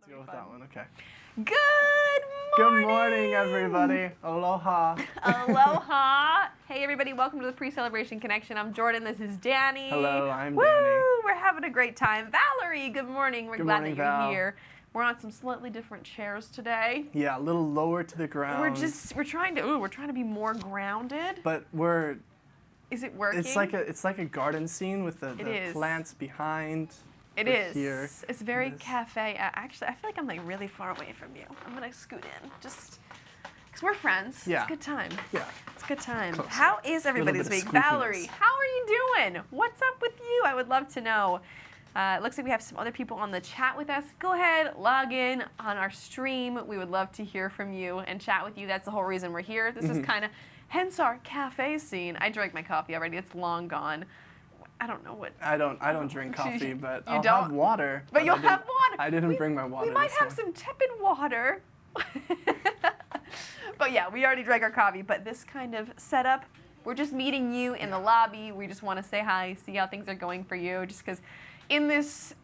Go with that one, okay. Good morning, everybody. Aloha. Aloha. Hey, everybody. Welcome to the Pre-Celebration Connection. I'm Jordan. This is Danny. Hello, I'm Woo! Danny. We're having a great time. Valerie, good morning. We're Good glad morning, that you're Val. here. We're on some slightly different chairs today. Yeah, a little lower to the ground. We're trying to be more grounded. But Is it working? it's like a garden scene with the plants behind. It We're is. here. It's very cafe. Actually, I feel like I'm like really far away from you. I'm gonna scoot in, just because we're friends. Yeah. It's a good time. Yeah. It's a good time. Closer. How is everybody Little this bit week? of Valerie, squeakiness. how are you doing? What's up with you? I would love to know. It looks like we have some other people on the chat with us. Go ahead, log in on our stream. We would love to hear from you and chat with you. That's the whole reason we're here. This is kind of, hence our cafe scene. I drank my coffee already. It's long gone. I don't know what. I don't drink coffee, but You I'll don't? have water. But you'll I didn't- have water. I didn't bring my water. We might this have morning. some tepid water. But yeah, we already drank our coffee. But this kind of setup, we're just meeting you in the lobby. We just want to say hi, see how things are going for you. Just because in this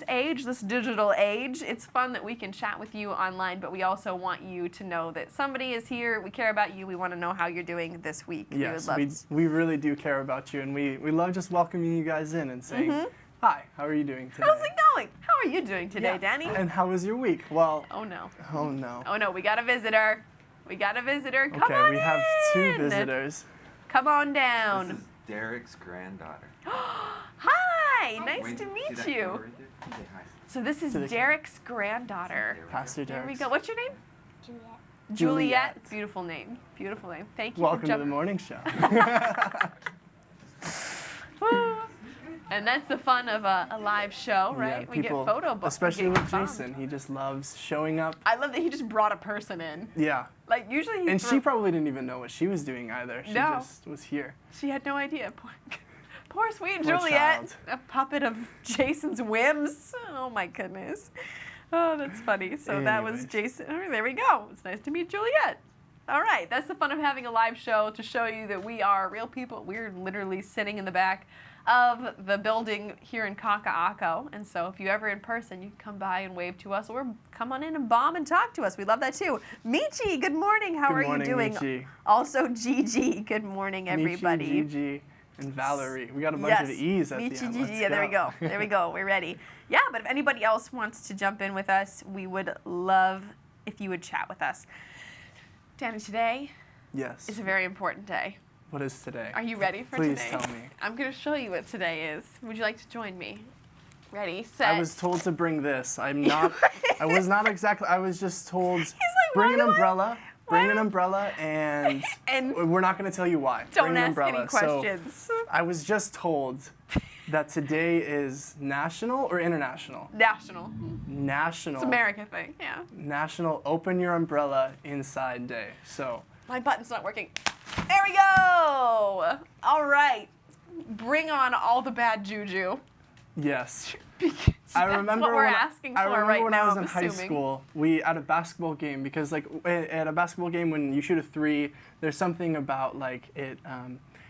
age, this digital age, it's fun that we can chat with you online. But we also want you to know that somebody is here. We care about you. We want to know how you're doing this week. Yes, we would love we really do care about you, and we love just welcoming you guys in and saying, hi, how are you doing today? How's it going? How are you doing today, Yeah. Danny? And how was your week? Well, Oh no. oh no. Oh no, we got a visitor. We got a visitor. Come Okay, on we have two in. visitors. Come on This down. is Derek's granddaughter. Hi, nice Wait, to see meet that you. girl right there? Say hi. So this is To the- Derek's granddaughter. There we go. Pastor There we Derek. go. What's your name? Juliet. Juliet. Beautiful name. Beautiful name. Thank you Welcome for to the jumping. morning show. And that's the fun of a live show, right? Yeah, we people, get photo books. especially with Jason. He just loves showing up. I love that he just brought a person in. Yeah. Like usually he And she probably didn't even know what she was doing either. She No. just was here. She had no idea. Poor sweet Poor Juliet, child. a puppet of Jason's whims. Oh my goodness. Oh, that's funny. So that was Anyways. Jason. Oh, there we go. It's nice to meet Juliet. All right, that's the fun of having a live show, to show you that we are real people. We're literally sitting in the back of the building here in Kaka'ako. And so if you're ever in person, you can come by and wave to us, or come on in and bomb and talk to us. We love that too. Michi, good morning. How Good are morning, you doing? Michi. Also, Gigi, good morning, everybody. Michi, Gigi, and Valerie. We got a bunch of E's at Michi, the end. Gigi. Let's Yeah, there we go. go. There we go. We're ready. Yeah, but if anybody else wants to jump in with us, we would love if you would chat with us. Danny, today Yes. is a very important day. What is today? Are you ready for Please today? tell me. I'm going to show you what today is. Would you like to join me? Ready, set. I was told to bring this. I'm not. I was not exactly. I was just told. like, bring why an do I- umbrella. Bring why an do- umbrella, and And we're not going to tell you why. don't bring an ask umbrella. any questions. So I was just told that today is national or international. National. National. It's America thing, yeah. National Open Your Umbrella Inside Day. So My button's not working. There we go. All right. Bring on all the bad juju. yes. Because I that's remember what we're when, asking for I remember right when now, I was I'm in high assuming. school, we at a basketball game, because like at a basketball game when you shoot a three, there's something about like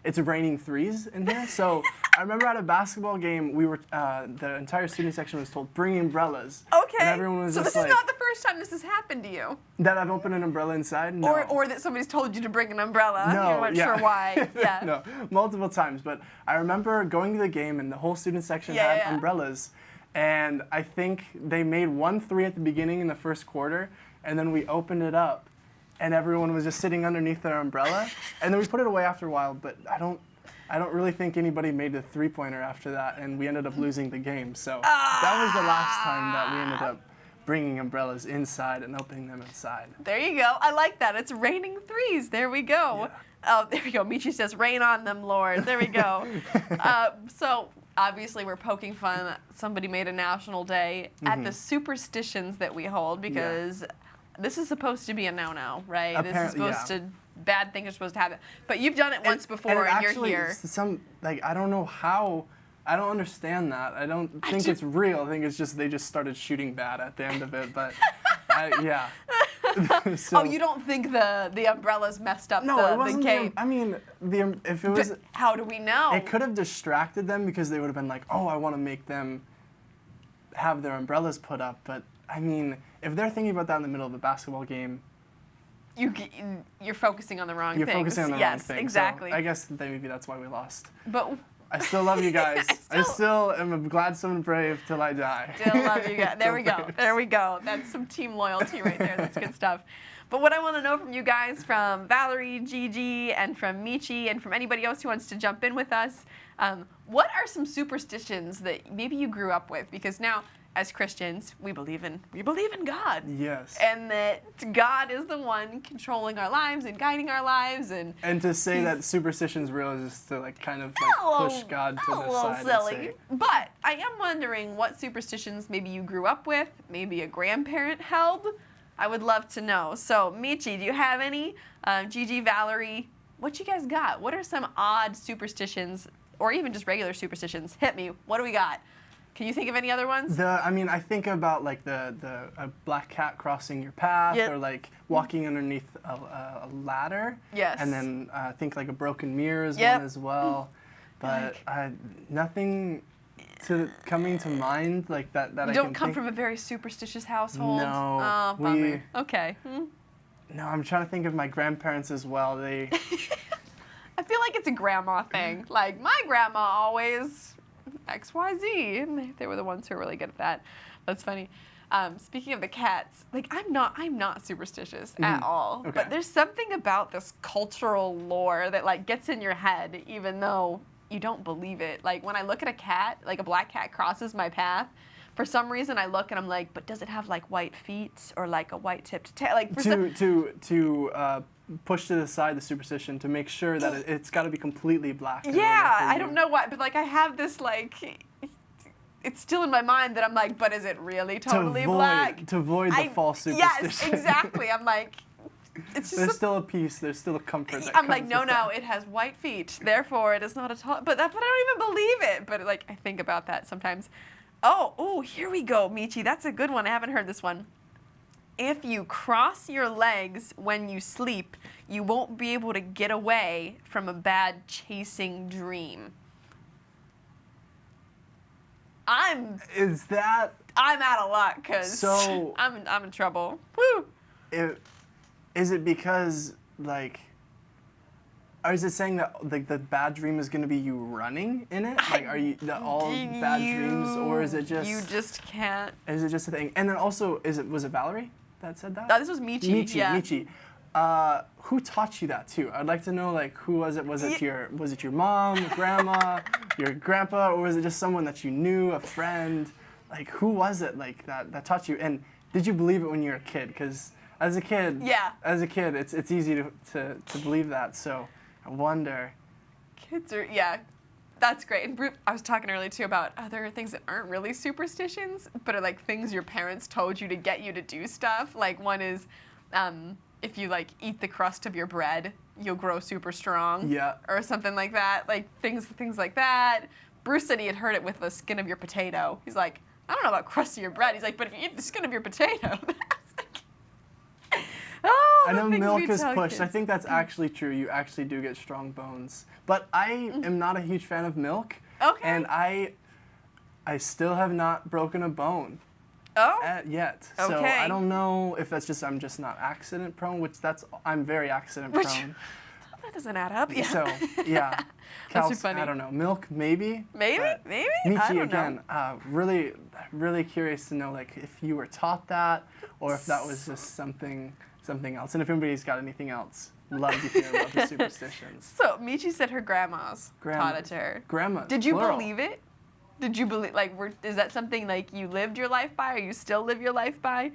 it's raining threes in here. So I remember at a basketball game, we were the entire student section was told bring umbrellas. Okay. And everyone was so just this like is not the first time this has happened to you. that I've opened an umbrella inside. No. Or that somebody's told you to bring an umbrella. No, You weren't yeah. sure why. Yeah. No, multiple times. But I remember going to the game and the whole student section Yeah, had yeah. umbrellas. And I think they made 1-3 at the beginning in the first quarter. And then we opened it up. And everyone was just sitting underneath their umbrella. And then we put it away after a while. But I don't really think anybody made a three-pointer after that. And we ended up losing the game. So that was the last time that we ended up bringing umbrellas inside and opening them inside. There you go. I like that. It's raining threes. There we go. Oh, there we go. Michi says, rain on them, Lord. There we go. So obviously we're poking fun that somebody made a national day at the superstitions that we hold, because this is supposed to be a no-no, right? This is Apparently, supposed to, bad things are supposed to happen. But you've done it once before, and actually, you're here. I don't know how. I don't understand that. I don't think it's real. I think it's just they just started shooting bad at the end of it. But yeah. So, Oh, you don't think the umbrellas messed up No, the it wasn't. game? I mean, if it was, But how do we know? it could have distracted them because they would have been like, oh, I want to make them have their umbrellas put up. But I mean, if they're thinking about that in the middle of the basketball game, You're focusing on the wrong you're things. focusing on the wrong yes, thing. exactly. So I guess maybe that's why we lost. But I still love you guys. I I still- still am a Gladstone Brave till I die. still love you guys. There we go. Braves. There we go. That's some team loyalty right there. That's good stuff. But what I want to know from you guys, from Valerie, Gigi, and from Michi, and from anybody else who wants to jump in with us, what are some superstitions that maybe you grew up with? Because now, as Christians, we believe in God. Yes. And that God is the one controlling our lives and guiding our lives, and And to say that superstition's real is just to like kind of like push God to a the little side silly. and say, But I am wondering what superstitions maybe you grew up with, maybe a grandparent held. I would love to know. So, Michi, do you have any? Gigi, Valerie, what you guys got? What are some odd superstitions, or even just regular superstitions? Hit me. What do we got? Can you think of any other ones? I mean, I think about like a black cat crossing your path, Yep. or like walking underneath a ladder. Yes. And then I think like a broken mirror is Yep. one as well. But Like- nothing coming to mind like that. You I don't can come think. from a very superstitious household. No, Oh, bummer. we- Okay. No, I'm trying to think of my grandparents as well. They. I feel like it's a grandma thing. Like, my grandma always XYZ, and they were the ones who were really good at that. That's funny. Speaking of the cats, like, I'm not superstitious at all. Okay. But there's something about this cultural lore that like gets in your head, even though you don't believe it. Like, when I look at a cat, like a black cat crosses my path, for some reason I look and I'm like, but does it have like white feet or like a white tipped tail? Like, for some, to push to the side the superstition to make sure that it's got to be completely black. in order yeah, for I you- don't know why, but like I have this like, it's still in my mind that I'm like, but is it really totally black? To avoid the false superstition. Yes, exactly. I'm like, it's just. There's still a peace. There's still a comfort. That I'm like, comes no, with no, that. it has white feet, therefore it is not at all. But I don't even believe it. But like, I think about that sometimes. Oh, here we go, Michi. That's a good one. I haven't heard this one. If you cross your legs when you sleep, you won't be able to get away from a bad chasing dream. I'm Is that out of luck because So- I'm in trouble. Woo! is it because like? Or is it saying that like the bad dream is going to be you running in it? Like, are you all bad dreams, or is it just? You just can't. Is it just a thing? And then also, was it Valerie that said that? No, this was Michi. Michi, yeah. Michi. Who taught you that too? I'd like to know, like, who was it? Was it your mom, grandma, your grandpa, or was it just someone that you knew, a friend? Like, who was it like that taught you? And did you believe it when you were a kid? Because as a kid, Yeah. it's easy to believe that. So I wonder. Kids are, yeah, that's great. And I was talking earlier too about other things that aren't really superstitions, but are like things your parents told you to get you to do stuff. Like one is, if you like eat the crust of your bread, you'll grow super strong. Yeah. Or something like that. Like things like that. Bruce said he had heard it with the skin of your potato. He's like, I don't know about crust of your bread. He's like, but if you eat the skin of your potato, that's like, oh, I know the things milk we is tell pushed. I kids. think that's actually true. You actually do get strong bones. But I am not a huge fan of milk. Okay. And I still have not broken a bone Oh. yet. So Okay. I don't know if that's just I'm just not accident prone, which I'm very accident Which- prone. That doesn't add up. Yeah. So yeah. That's too funny. I don't know. Milk maybe. Maybe, but maybe. I Michi don't again, know. really curious to know like if you were taught that or if that was just something else. And if anybody's got anything else, love to hear about the superstitions. So Michi said her grandmas taught it to her. Grandmas. Did you plural. believe it? Did you believe is that something like you lived your life by, or you still live your life by?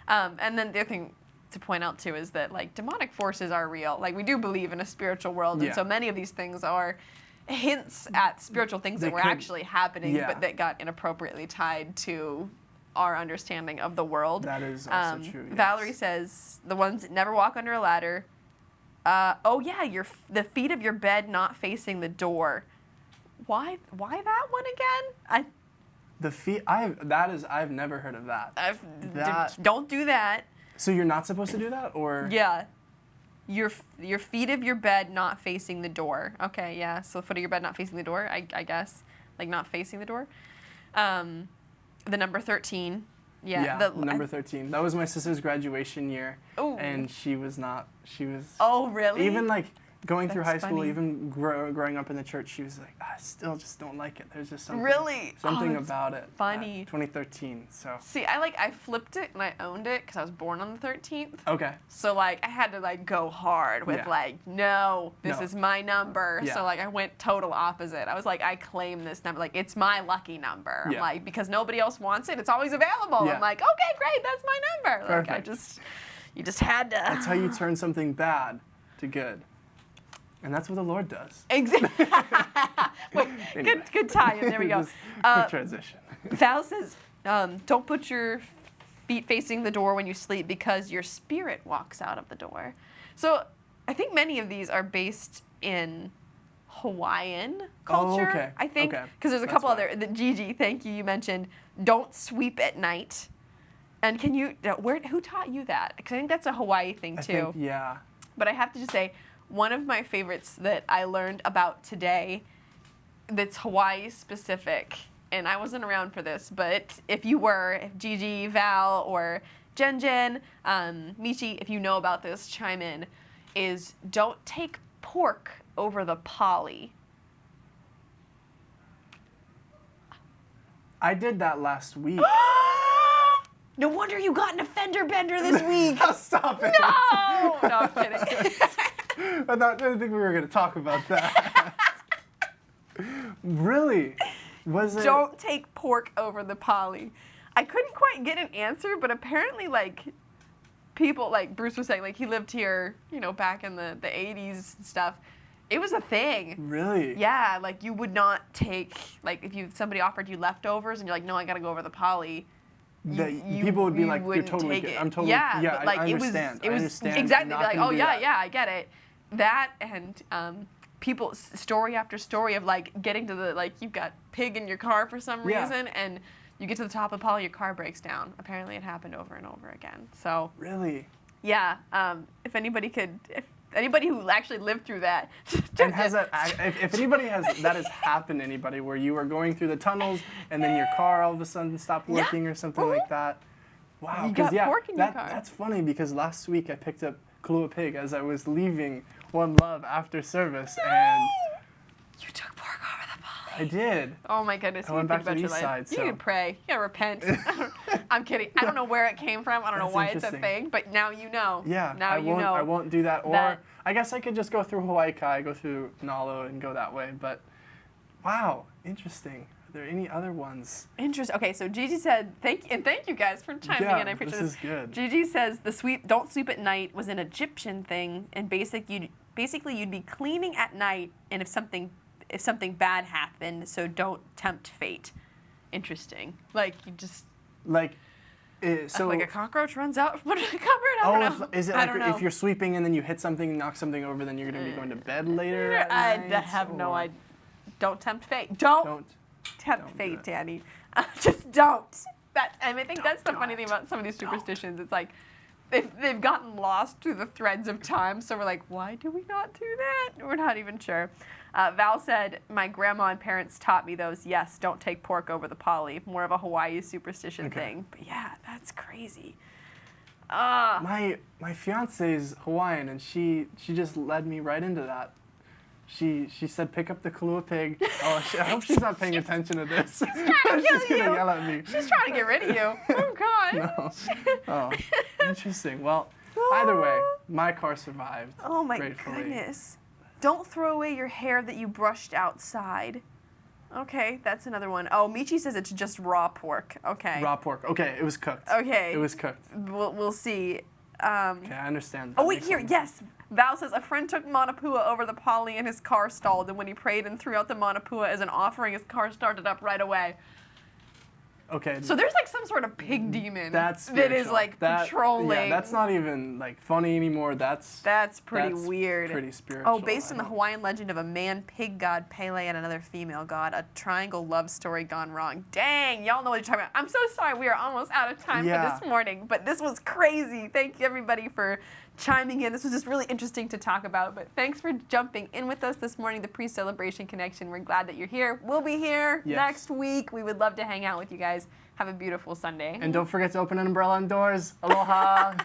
And then the other thing to point out too is that like demonic forces are real. Like we do believe in a spiritual world, and Yeah. so many of these things are hints at spiritual things They that were could- actually happening, yeah. but that got inappropriately tied to our understanding of the world. That is also true. Yes. Valerie says the ones that never walk under a ladder. Oh yeah, the feet of your bed not facing the door. Why that one again? The feet. I've never heard of that. That- Don't do that. So you're not supposed to do that, or Yeah. Your feet of your bed not facing the door. Okay, yeah. So the foot of your bed not facing the door, I guess. Like not facing the door. The number 13. Yeah. Yeah, number 13. That was my sister's graduation year, Ooh. and she was not. She was. Oh, really? Even like going through high That's school, funny. even growing up in the church, she was like, I still just don't like it. There's just something. Really? Something Oh, that's about it. funny. 2013. So. See, I flipped it and I owned it because I was born on the 13th. Okay. So like I had to like go hard with Yeah. like, no, this No. is my number. Yeah. So like I went total opposite. I was like, I claim this number. Like it's my lucky number. I'm Yeah. like, because nobody else wants it, it's always available. Yeah. I'm like, okay, great, that's my number. Like Perfect. you just had to. That's how you turn something bad to good. And that's what the Lord does. Exactly. Wait, Anyway. good tie-in. There we go. Just quick transition. Val says, don't put your feet facing the door when you sleep because your spirit walks out of the door. So I think many of these are based in Hawaiian culture. okay. I think Okay. because there's a That's couple fine. other. Gigi, thank you. You mentioned don't sweep at night. And can you? Who taught you that? Because I think that's a Hawaii thing I too. think, yeah. But I have to just say, one of my favorites that I learned about today that's Hawaii specific, and I wasn't around for this, but if you were, if Gigi, Val, or Jen, Michi, if you know about this, chime in, is don't take pork over the poly. I did that last week. No wonder you got an offender bender this week. Stop it. No, I'm kidding. I didn't think we were going to talk about that. Really? Was it? Don't take pork over the poly. I couldn't quite get an answer, but apparently, like, people, like Bruce was saying, like, he lived here, you know, back in the 80s and stuff. It was a thing. Really? Yeah, like, you would not take, like, if somebody offered you leftovers and you're like, no, I gotta go over the poly. People would be like, you're wouldn't totally take good. it. I'm totally, yeah, yeah, but like I understand. it was I understand. exactly. You're They're not like, oh gonna do yeah, that. yeah, I get it. That and people story after story of like getting to the like you've got pig in your car for some Yeah. reason and you get to the top of the poly, your car breaks down. Apparently, it happened over and over again. So Really? yeah, if anybody who actually lived through that, And has that? If anybody has that has happened to anybody where you were going through the tunnels and then your car all of a sudden stopped Yeah. working or something like that? Wow. You 'cause got yeah, pork in your that, car. That's funny because last week I picked up Kahlua Pig as I was leaving One Love after service, and you took pork over the poly. I did. Oh my goodness! I You went think back to about the your east life. side, You so- need to pray. You gotta repent. I'm kidding. I don't know where it came from. I don't know That's why it's a interesting. thing. But now you know. Yeah. Now I you won't, know. I won't do that. Or that- I guess I could just go through Hawaii Kai, go through Nalo, and go that way. But wow, interesting. Are there any other ones? Interesting. Okay, so Gigi said thank you guys for chiming Yeah, in. I appreciate this is good. Gigi says don't sweep at night was an Egyptian thing, and basically you'd be cleaning at night, and if something bad happened, so don't tempt fate. Interesting. Like you just Like, so like a cockroach runs out from under the cupboard. I don't know. is it I like don't know. if you're sweeping and then you hit something, knock something over, then you're gonna be going to bed later at I night? have no or- idea. Don't tempt fate. Don't Don't. tempt don't do fate, it. Danny. Just don't. And I think that's the do funny it. thing about some of these superstitions. It's like they've gotten lost through the threads of time. So we're like, why do we not do that? We're not even sure. Val said, my grandma and parents taught me those. Yes, don't take pork over the poly. More of a Hawaii superstition Okay. thing. But yeah, that's crazy. My fiance is Hawaiian, and she just led me right into that. She said, pick up the Kahlua Pig. Oh, I hope she's not paying attention to this. trying to She's kill gonna you. yell at me. She's trying to get rid of you. Oh, God. No. Oh, interesting. Well, either way, my car survived. Oh my gratefully. goodness. Don't throw away your hair that you brushed outside. Okay, that's another one. Oh, Michi says it's just raw pork. Okay. Raw pork. Okay, it was cooked. Okay. It was cooked. We'll see. Okay, I understand. Oh That wait, makes here, sense. yes. Val says a friend took Manapua over the poly and his car stalled, and when he prayed and threw out the Manapua as an offering, his car started up right away. Okay. So there's like some sort of pig demon that's that is spiritual. like That- patrolling. Yeah, that's not even like funny anymore. That's pretty that's weird. Pretty spiritual. Oh, based on the Hawaiian legend of a man pig god Pele and another female god, a triangle love story gone wrong. Dang, y'all know what you're talking about. I'm so sorry we are almost out of time Yeah. for this morning, but this was crazy. Thank you everybody for chiming in. This was just really interesting to talk about, but thanks for jumping in with us this morning, the Pre-Celebration Connection. We're glad that you're here. We'll be here Yes. next week. We would love to hang out with you guys. Have a beautiful Sunday. And don't forget to open an umbrella indoors. Aloha.